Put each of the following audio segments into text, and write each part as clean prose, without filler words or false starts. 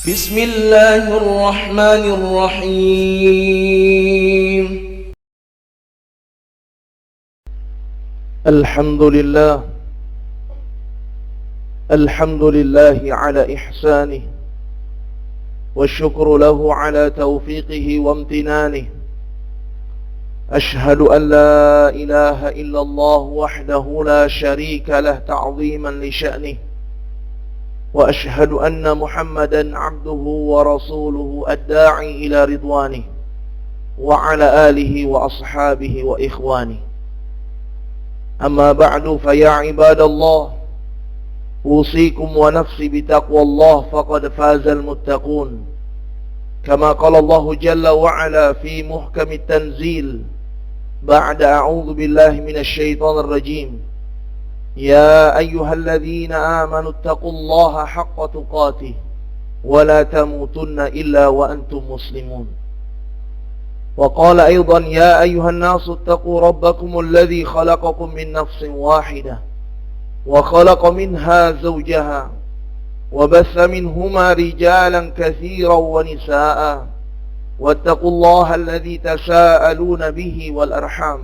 بسم الله الرحمن الرحيم الحمد لله على إحسانه، والشكر له على توفيقه وامتنانه. أشهد أن لا إله إلا الله وحده لا شريك له تعظيما لشأنه، وأشهد أن محمدا عبده ورسوله الداعي إلى رضوانه، وعلى آله وأصحابه وإخوانه. أما بعد، فيا عباد الله، أوصيكم ونفسي بتقوى الله، فقد فاز المتقون. كما قال الله جل وعلا في محكم التنزيل بعد أعوذ بالله من الشيطان الرجيم: يا أيها الذين آمنوا اتقوا الله حق تقاته ولا تموتن إلا وأنتم مسلمون. وقال أيضا: يا أيها الناس اتقوا ربكم الذي خلقكم من نفس واحدة وخلق منها زوجها وبث منهما رجالا كثيرا ونساء، واتقوا الله الذي تساءلون به والأرحام،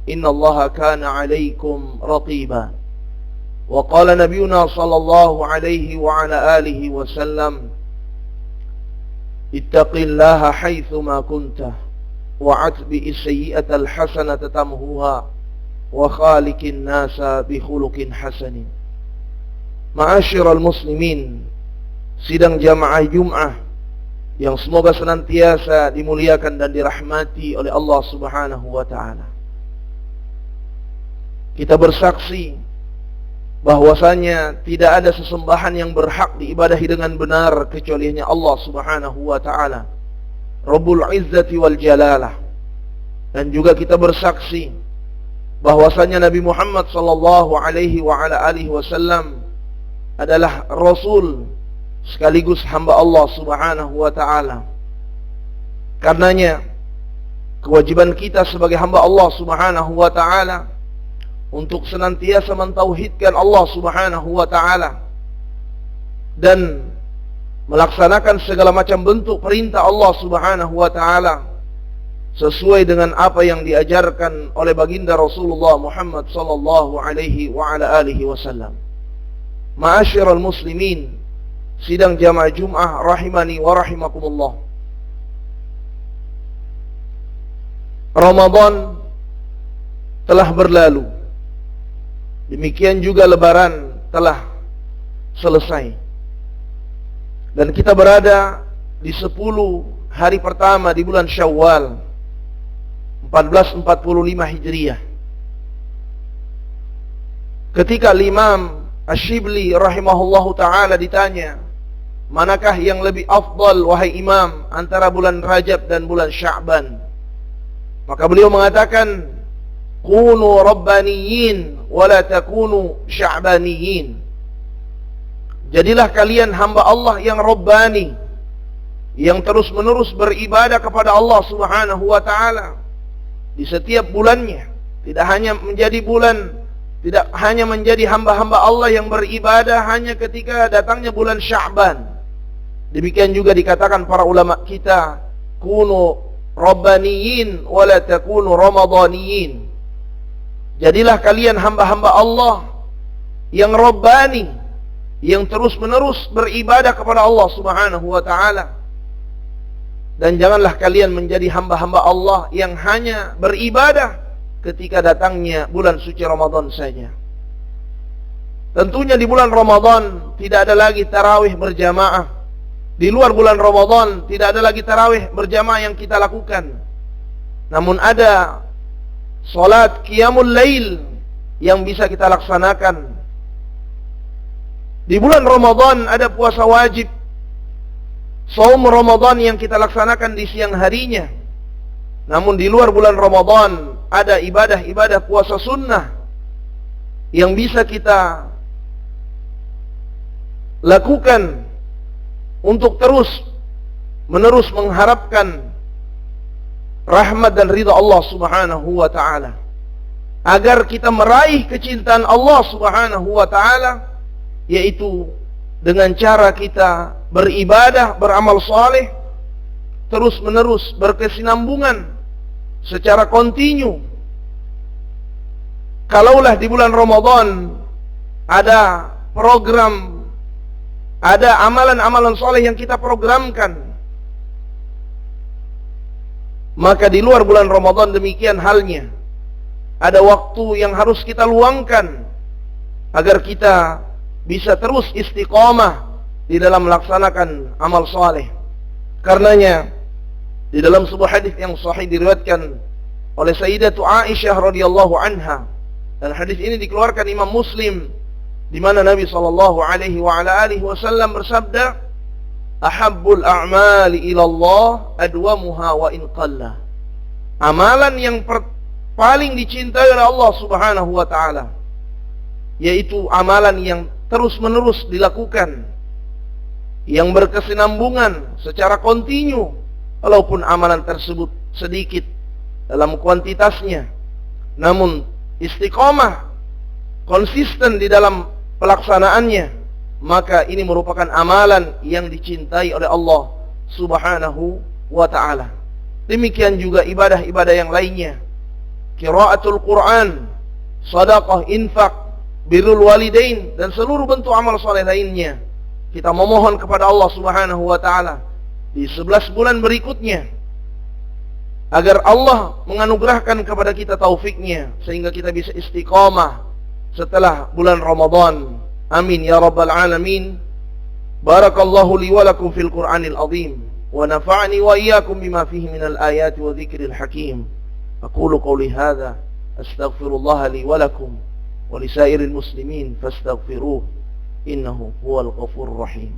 إن الله كان عليكم رقيبا. وقال نبينا صلى الله عليه وعلى آله وسلم: اتق الله حيثما كنت وأتبع السيئة الحسنة تمحوها وخالق الناس بخلق حسن. Ma'asyiral muslimin, sidang jamaah Jum'ah yang semoga senantiasa dimuliakan dan dirahmati oleh Allah Subhanahu wa ta'ala. Kita bersaksi bahwasanya tidak ada sesembahan yang berhak diibadahi dengan benar kecuali hanya Allah Subhanahu wa ta'ala, Rabbul Izzati wal Jalalah. Dan juga kita bersaksi bahwasanya Nabi Muhammad sallallahu alaihi wa ala alihi wasallam adalah Rasul sekaligus hamba Allah Subhanahu wa ta'ala. Karenanya kewajiban kita sebagai hamba Allah Subhanahu wa ta'ala untuk senantiasa mentauhidkan Allah Subhanahu wa ta'ala dan melaksanakan segala macam bentuk perintah Allah Subhanahu wa ta'ala sesuai dengan apa yang diajarkan oleh baginda Rasulullah Muhammad sallallahu alaihi wa ala alihi wasallam. Ma'asyiral muslimin, sidang jamaah Jum'ah rahimani wa rahimakumullah. Ramadan telah berlalu. Demikian juga Lebaran telah selesai. Dan kita berada di 10 hari pertama di bulan Syawal 1445 Hijriah. Ketika Imam Ash-Shibli rahimahullahu ta'ala ditanya, manakah yang lebih afdal wahai imam antara bulan Rajab dan bulan Sya'ban? Maka beliau mengatakan, kunu rabbaniyin wala takunu sya'baniyin. Jadilah kalian hamba Allah yang rabbani, yang terus menerus beribadah kepada Allah Subhanahu wa ta'ala di setiap bulannya. Tidak hanya menjadi hamba-hamba Allah yang beribadah hanya ketika datangnya bulan Sya'ban. Demikian juga dikatakan para ulama kita, kunu rabbaniyin wala takunu ramadaniyin. Jadilah kalian hamba-hamba Allah yang rabbani, yang terus-menerus beribadah kepada Allah Subhanahu wa ta'ala. Dan janganlah kalian menjadi hamba-hamba Allah yang hanya beribadah ketika datangnya bulan suci Ramadan saja. Tentunya di bulan Ramadan tidak ada lagi tarawih berjamaah. Di luar bulan Ramadan tidak ada lagi tarawih berjamaah yang kita lakukan. Namun ada salat qiyamul lail yang bisa kita laksanakan. Di bulan Ramadan ada puasa wajib, saum Ramadan yang kita laksanakan di siang harinya. Namun di luar bulan Ramadan ada ibadah-ibadah puasa sunnah yang bisa kita lakukan untuk terus menerus mengharapkan rahmat dan ridha Allah Subhanahu wa ta'ala, agar kita meraih kecintaan Allah Subhanahu wa ta'ala, yaitu dengan cara kita beribadah, beramal saleh terus menerus, berkesinambungan secara kontinu. Kalaulah di bulan Ramadan ada program, ada amalan-amalan saleh yang kita programkan, maka di luar bulan Ramadan demikian halnya. Ada waktu yang harus kita luangkan agar kita bisa terus istiqamah di dalam melaksanakan amal saleh. Karenanya di dalam sebuah hadis yang sahih diriwayatkan oleh Sayyidatu Aisyah radhiyallahu anha, dan hadis ini dikeluarkan Imam Muslim, di mana Nabi sallallahu alaihi wasallam bersabda, "Ahabbul a'mali ila Allah adwamuha wa in qalla." Amalan yang paling dicintai oleh Allah Subhanahu wa taala yaitu amalan yang terus-menerus dilakukan, yang berkesinambungan secara kontinu, walaupun amalan tersebut sedikit dalam kuantitasnya, namun istiqomah, konsisten di dalam pelaksanaannya, maka ini merupakan amalan yang dicintai oleh Allah Subhanahu wa ta'ala. Demikian juga ibadah-ibadah yang lainnya, qiraatul Quran, sedekah, infak, birrul walidain, dan seluruh bentuk amal saleh lainnya. Kita memohon kepada Allah Subhanahu wa ta'ala di 11 bulan berikutnya agar Allah menganugerahkan kepada kita taufiknya sehingga kita bisa istiqamah setelah bulan Ramadan. Amin ya rabbal alamin. Barakallahu li wa lakum fil Qur'anil azim wa nafa'ani wa iyyakum bima fihi minal ayati wa dzikril hakim. Aqulu qawli hadza astaghfirullah li wa lakum wa li sairil muslimin fastaghfiruh innahu huwal ghafurur rahim.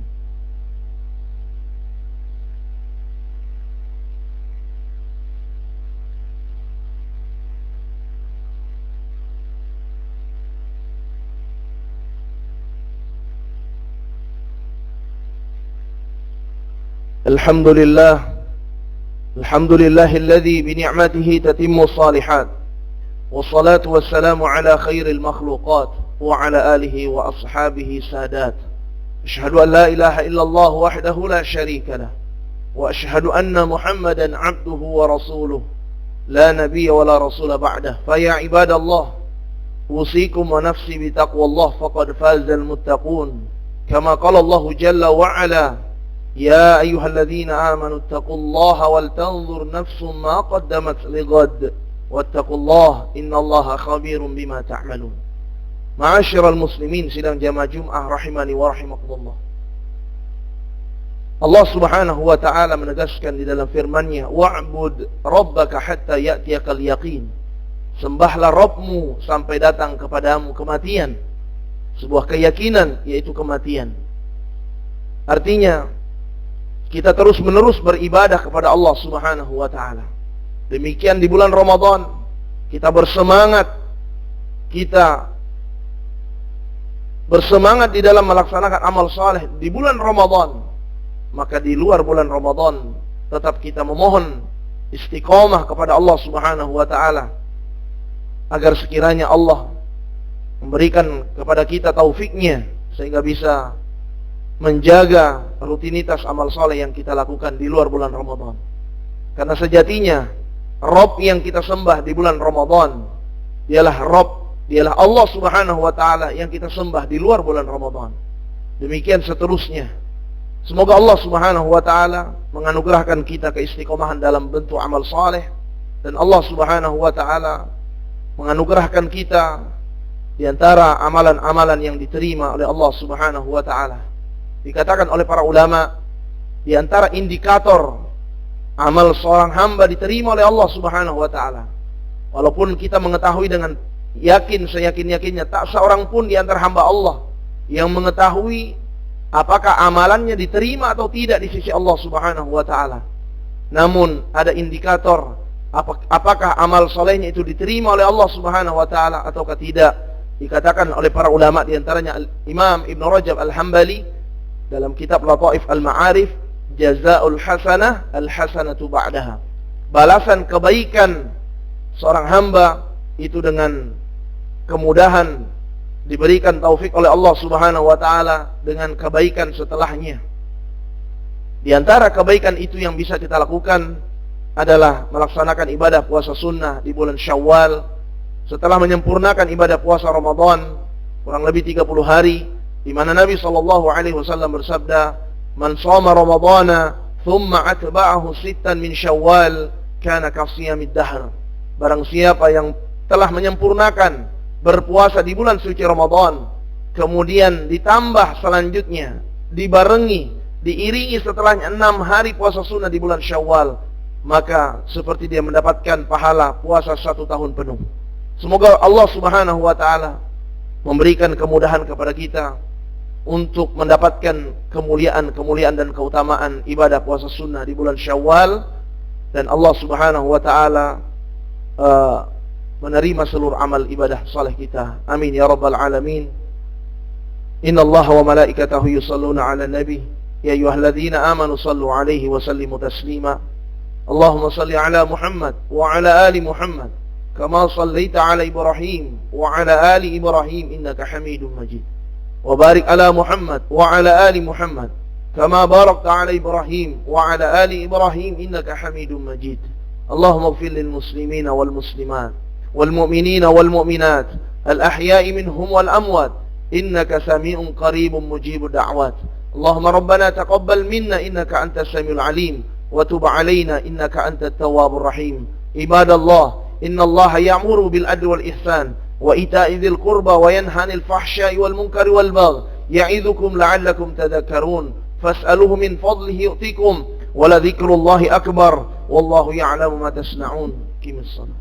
الحمد لله الذي بنعمته تتم الصالحات والصلاة والسلام على خير المخلوقات وعلى آله وأصحابه سادات. أشهد أن لا إله إلا الله وحده لا شريك له وأشهد أن محمدا عبده ورسوله لا نبي ولا رسول بعده. فيا عباد الله أوصيكم ونفسي بتقوى الله فقد فاز المتقون كما قال الله جل وعلا يا أيها الذين آمنوا اتقوا الله ولتنظر نفس ما قدمت لغد واتقوا الله إن الله خبير بما تعملون. معاشر المسلمين sidang jamaah Jumat rahimani wa rahimakumullah. Allah Subhanahu wa ta'ala menegaskan di dalam firman-Nya, wa'bud rabbaka hatta ya'tiyakal yaqin. Sembahlah Rabbmu sampai datang kepadamu kematian. Sebuah keyakinan yaitu kematian. Artinya kita terus menerus beribadah kepada Allah Subhanahu wa ta'ala. Demikian di bulan Ramadan kita bersemangat di dalam melaksanakan amal saleh di bulan Ramadan. Maka di luar bulan Ramadan tetap kita memohon istiqamah kepada Allah Subhanahu wa ta'ala agar sekiranya Allah memberikan kepada kita taufiknya sehingga bisa menjaga rutinitas amal saleh yang kita lakukan di luar bulan Ramadan. Karena sejatinya Rabb yang kita sembah di bulan Ramadan dialah Allah Subhanahu wa ta'ala yang kita sembah di luar bulan Ramadan. Demikian seterusnya. Semoga Allah Subhanahu wa ta'ala menganugerahkan kita keistiqomahan dalam bentuk amal saleh, dan Allah Subhanahu wa ta'ala menganugerahkan kita di antara amalan-amalan yang diterima oleh Allah Subhanahu wa ta'ala. Dikatakan oleh para ulama, di antara indikator amal seorang hamba diterima oleh Allah Subhanahu wa ta'ala, walaupun kita mengetahui dengan yakin, seyakin-yakinnya tak seorang pun di antara hamba Allah yang mengetahui apakah amalannya diterima atau tidak di sisi Allah Subhanahu wa ta'ala. Namun ada indikator apakah amal solehnya itu diterima oleh Allah Subhanahu wa ta'ala ataukah tidak. Dikatakan oleh para ulama, di antaranya Imam Ibn Rajab Al-Hambali dalam kitab Lataif Al-Ma'arif, jazaa'ul hasanah al-hasanatu ba'daha. Balasan kebaikan seorang hamba itu dengan kemudahan diberikan taufik oleh Allah Subhanahu wa taala dengan kebaikan setelahnya. Di antara kebaikan itu yang bisa kita lakukan adalah melaksanakan ibadah puasa sunnah di bulan Syawal setelah menyempurnakan ibadah puasa Ramadan kurang lebih 30 hari, di mana Nabi sallallahu alaihi wasallam bersabda, "Man shoma Ramadhana thumma atba'ahu sittan min Syawal kana kasiyamid dahr." Barang siapa yang telah menyempurnakan berpuasa di bulan suci Ramadan, kemudian ditambah selanjutnya, dibarengi, diiringi setelahnya 6 hari puasa sunnah di bulan Syawal, maka seperti dia mendapatkan pahala puasa 1 tahun penuh. Semoga Allah Subhanahu wa taala memberikan kemudahan kepada kita untuk mendapatkan kemuliaan dan keutamaan ibadah puasa sunnah di bulan Syawal, dan Allah Subhanahu wa taala menerima seluruh amal ibadah saleh kita. Amin ya rabbal alamin. Innallaha wa malaikatahu yusalluna 'alan nabi ya ayyuhalladzina amanu sallu 'alaihi wa sallimu taslima. Allahumma salli 'ala Muhammad wa 'ala ali Muhammad kama sallaita 'ala Ibrahim wa 'ala ali Ibrahim innaka Hamidum Majid. Wa barik 'ala Muhammad wa 'ala ali Muhammad kama barakta 'ala Ibrahim wa 'ala ali Ibrahim innaka Hamidum Majid. Allahumma ighfir lil muslimina wal muslimat wal mu'minina wal mu'minat al ahya'i minhum wal amwat innaka sami'un qaribun mujibud da'wat. Allahumma rabbana taqabbal minna innaka antas samiul alim wa tub 'alaina innaka antat tawwabur rahim. Ibadallah, innallaha ya'muru bil adli wal ihsan wa ita'i dzil qurba wa yanha 'anil fahsya'i wal munkari wal baghi ya'idzukum la'allakum tadhakkarun. Fas'aluhu min fadlihi yu'tikum wa la dzikrullahi akbar wallahu ya'lamu ma tasna'un. Qimis shalah.